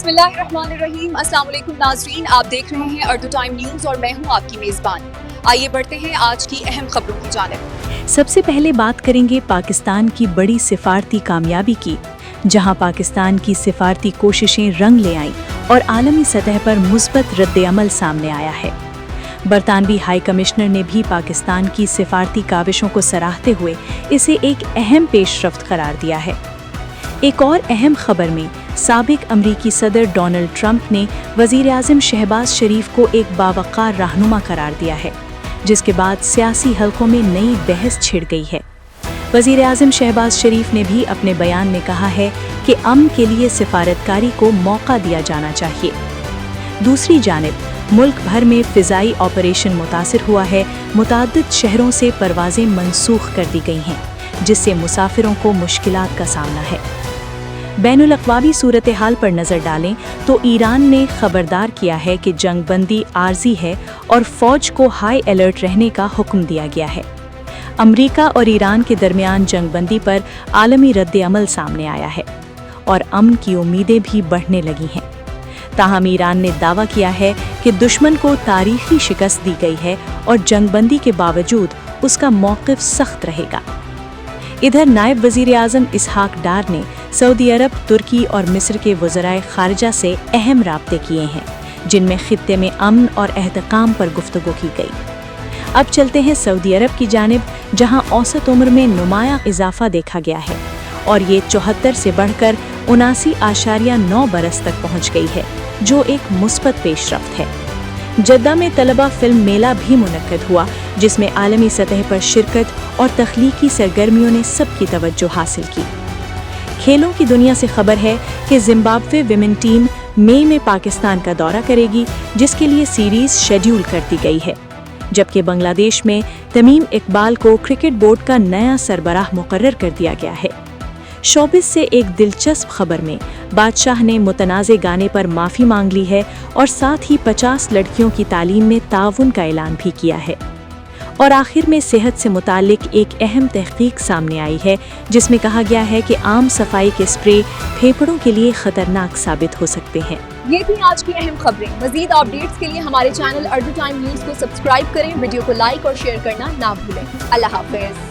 बिस्मिल्लाहिर्रहमानिर्रहीम। अस्सलाम वालेकुम नाज़रीन, आप देख रहे हैं अर्दू टाइम न्यूज़ और मैं हूं आपकी मेज़बान। आइए बढ़ते हैं आज की अहम खबरों की जानिब। सबसे पहले बात करेंगे पाकिस्तान की बड़ी सिफारती कामयाबी की, जहां पाकिस्तान की सिफारती कोशिशें रंग ले आईं और आलमी सतह पर मुस्बत रद्द-ए-अमल सामने आया है। बरतानवी हाई कमिश्नर ने भी पाकिस्तान की सिफारती काविशों को सराहते हुए इसे एक अहम पेशरफ्त करार दिया है। एक और अहम खबर में साबिक अमरीकी सदर डोनाल्ड ट्रंप ने वज़ीर-ए-आज़म शहबाज शरीफ को एक बावक़ार रहनुमा करार दिया है, जिसके बाद सियासी हलकों में नई बहस छिड़ गई है। वज़ीर-ए-आज़म शहबाज शरीफ ने भी अपने बयान में कहा है कि अमन के लिए सिफारतकारी को मौका दिया जाना चाहिए। दूसरी जानिब मुल्क भर में फ़िज़ाई ऑपरेशन मुतासिर हुआ है। मुताद्दिद शहरों से परवाज़ें मनसूख कर दी गई हैं, जिससे मुसाफिरों को मुश्किलात का सामना है। बैनुल अक़वामी सूरत हाल पर नज़र डालें तो ईरान ने खबरदार किया है कि जंगबंदी आर्जी है और फ़ौज को हाई अलर्ट रहने का हुक्म दिया गया है। अमरीका और ईरान के दरमियान जंगबंदी पर आलमी रद्द-ए-अमल सामने आया है और अमन की उम्मीदें भी बढ़ने लगी हैं। ताहम ईरान ने दावा किया है कि दुश्मन को तारीखी शिकस्त दी गई है और जंगबंदी के बावजूद उसका मौक़िफ़ सख्त रहेगा। इधर नायब वज़ीर-ए-आज़म इसहाक डार ने सऊदी अरब, तुर्की और मिस्र के वज़राए ख़ारिजा से अहम राब्ते किए हैं, जिनमें ख़ित्ते में अमन और एहतिकाम पर गुफ्तगू की गई। अब चलते हैं सऊदी अरब की जानिब, जहां औसत उम्र में नुमाया इजाफा देखा गया है और ये 74 से बढ़कर 79.9 बरस तक पहुंच गई है, जो एक मुस्बत पेशरफ्त है। जद्दा में तलबा फिल्म मेला भी मुनक्कद हुआ, जिसमें आलमी सतह पर शिरकत और तख्लीकी सरगर्मियों ने सबकी तवज्जो हासिल की। खेलों की दुनिया से खबर है कि ज़िम्बाब्वे विमेन टीम मई में पाकिस्तान का दौरा करेगी, जिसके लिए सीरीज़ शेड्यूल कर दी गई है, जबकि बांग्लादेश में तमीम इकबाल को क्रिकेट बोर्ड का नया सरबराह मुकर्रर कर दिया गया है। शोबिस से एक दिलचस्प खबर में बादशाह ने मुतनाज़े गाने पर माफ़ी मांग ली है और साथ ही 50 लड़कियों की तालीम में ताउन का ऐलान भी किया है। और आखिर में सेहत से मुतालिक एक अहम तहकीक सामने आई है, जिसमें कहा गया है कि आम सफाई के स्प्रे फेफड़ों के लिए खतरनाक साबित हो सकते हैं। ये थी आज की अहम खबरें। मज़ीद अपडेट्स के लिए हमारे चैनल अर्दू टाइम न्यूज़ को सब्सक्राइब करें, वीडियो को लाइक और शेयर करना ना भूलें। अल्लाह हाफ़िज़।